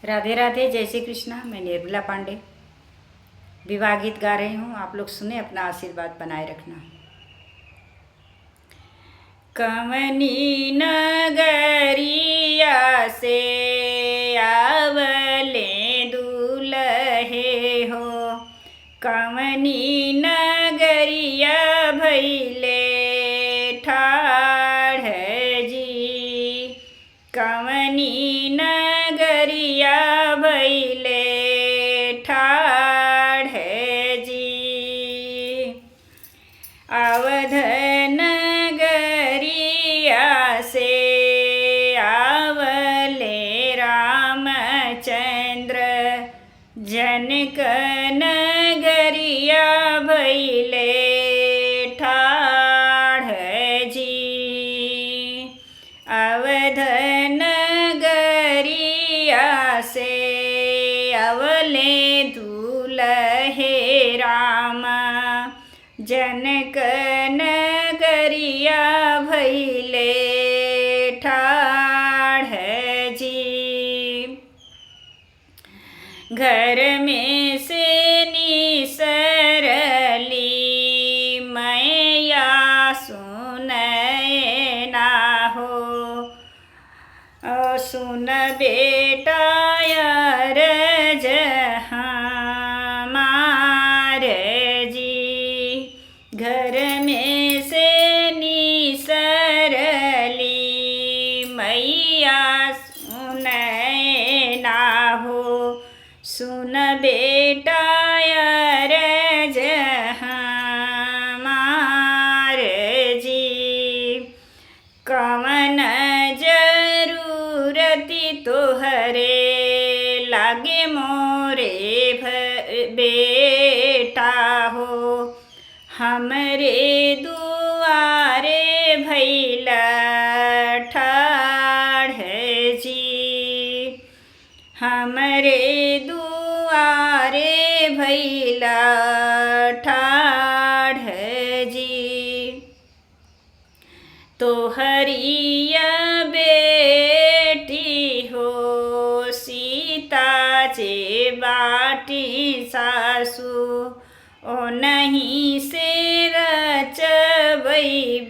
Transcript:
राधे राधे, जय श्री कृष्णा। मैं निर्मला पांडे विवाह गीत गा रही हूँ। आप लोग सुने, अपना आशीर्वाद बनाए रखना। कवनी नगरिया से आवले दूल्हे हो, कवनी नगरिया भैले ठाढ़ जी, कवनी नगरिया भैले ठाढ़ जी। अवध नगरिया से आवले रामचंद्र, जनक नगरिया भैले ठाढ़ जी। अवध नगरिया से आवले दूल्हे राम, जनक नगरिया भैले ठाढ़ जी। घर में से निसरली मैया सुनए ना हो, सुन बेटा अरज हमार जी। घर में से निसरली मैया सुनए ना हो, सुन बेटा अरज हमार जी। कवन जरूरती तोहरे लागे मोरे बेटा हो, हमरे दुआरे भैला ठाढ़ जी। हमरे दुआरे भैला ठाढ़ जी। तोहरिया बेटी हो सीता चे बाटी सासू, ओ नहीं से रचबई